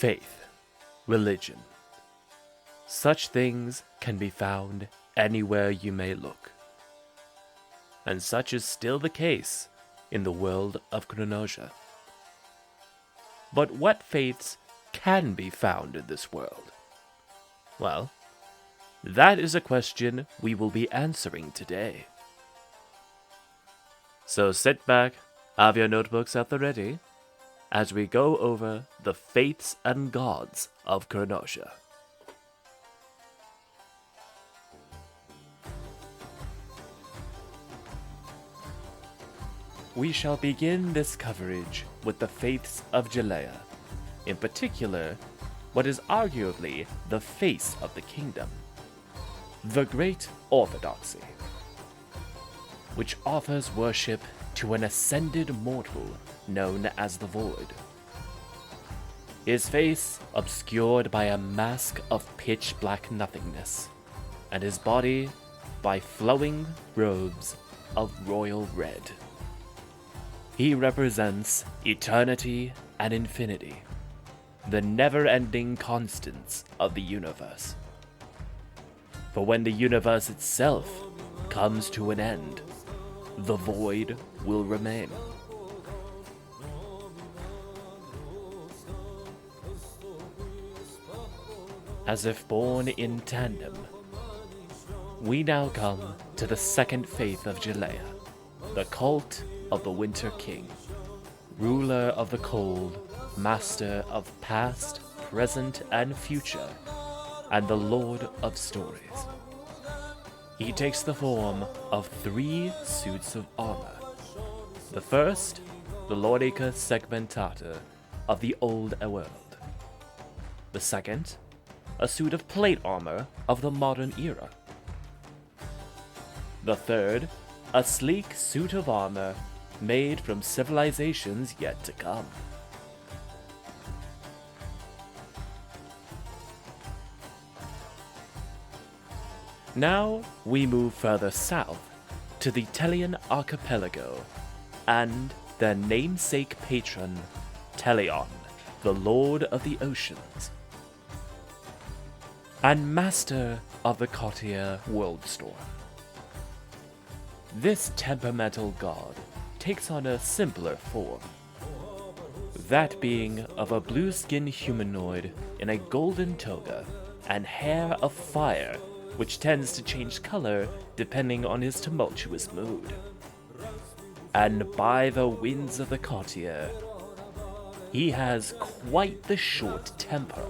Faith, religion. Such things can be found anywhere you may look. And such is still the case in the world of Kronoja. But what faiths can be found in this world? Well, that is a question we will be answering today. So sit back, have your notebooks at the ready, as we go over the faiths and gods of Kronoja. We shall begin this coverage with the faiths of Jalea, in particular, what is arguably the face of the kingdom, the Great Orthodoxy, which offers worship to an ascended mortal known as the Void. His face obscured by a mask of pitch-black nothingness, and his body by flowing robes of royal red. He represents eternity and infinity, the never-ending constants of the universe. For when the universe itself comes to an end, the Void will remain. As if born in tandem, we now come to the second faith of Jalea, the cult of the Winter King, ruler of the cold, master of past, present, and future, and the Lord of Stories. He takes the form of 3 suits of armor. The first, the Lorica Segmentata of the Old World. The second, a suit of plate armor of the modern era. The third, a sleek suit of armor made from civilizations yet to come. Now we move further south to the Telian archipelago and their namesake patron, Telion, the Lord of the Oceans, and master of the courtier Worldstorm. This temperamental god takes on a simpler form, that being of a blue-skinned humanoid in a golden toga and hair of fire, which tends to change color depending on his tumultuous mood. And by the winds of the courtier, he has quite the short temper,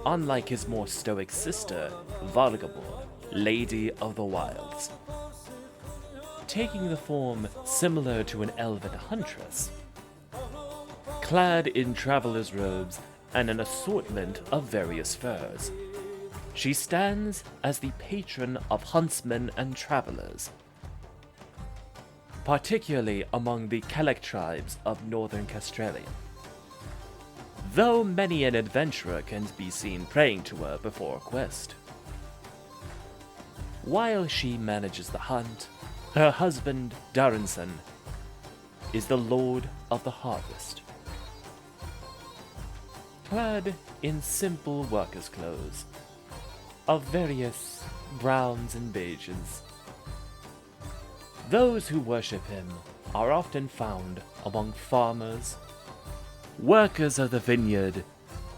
unlike his more stoic sister, Vargabor, Lady of the Wilds. Taking the form similar to an elven huntress, clad in traveler's robes and an assortment of various furs, she stands as the patron of huntsmen and travelers, particularly among the Kelek tribes of northern Castralia, though many an adventurer can be seen praying to her before a quest. While she manages the hunt, her husband, Darenson, is the Lord of the Harvest. Clad in simple workers' clothes of various browns and beiges, those who worship him are often found among farmers, workers of the vineyard,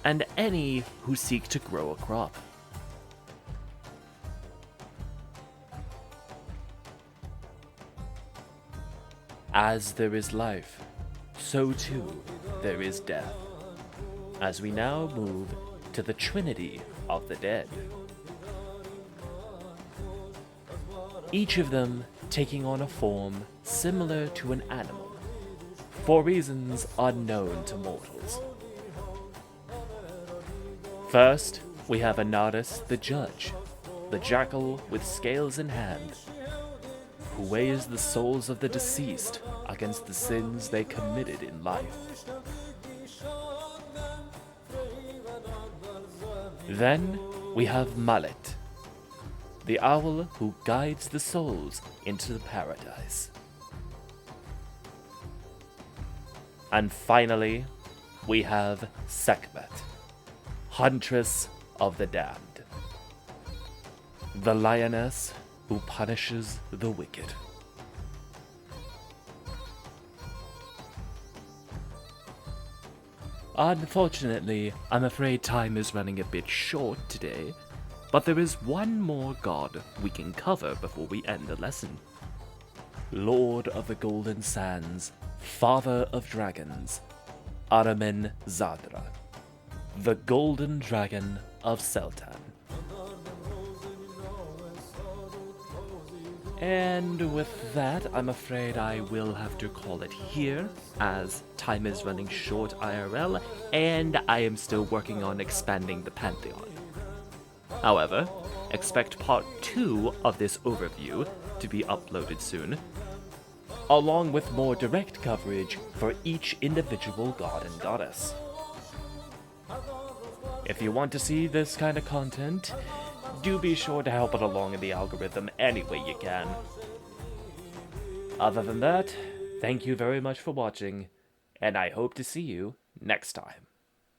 and any who seek to grow a crop. As there is life, so too there is death, as we now move to the Trinity of the Dead. Each of them taking on a form similar to an animal, for reasons unknown to mortals. First, we have Anadis the Judge, the jackal with scales in hand, who weighs the souls of the deceased against the sins they committed in life. Then we have Mallet, the owl who guides the souls into the paradise. And finally, we have Sekhmet, Huntress of the Damned. The lioness who punishes the wicked. Unfortunately, I'm afraid time is running a bit short today, but there is one more god we can cover before we end the lesson. Lord of the Golden Sands, Father of Dragons, Aramen Zadra, the Golden Dragon of Seltan. And with that, I'm afraid I will have to call it here, as time is running short IRL, and I am still working on expanding the Pantheon. However, expect part 2 of this overview to be uploaded soon, along with more direct coverage for each individual god and goddess. If you want to see this kind of content, do be sure to help it along in the algorithm any way you can. Other than that, thank you very much for watching, and I hope to see you next time.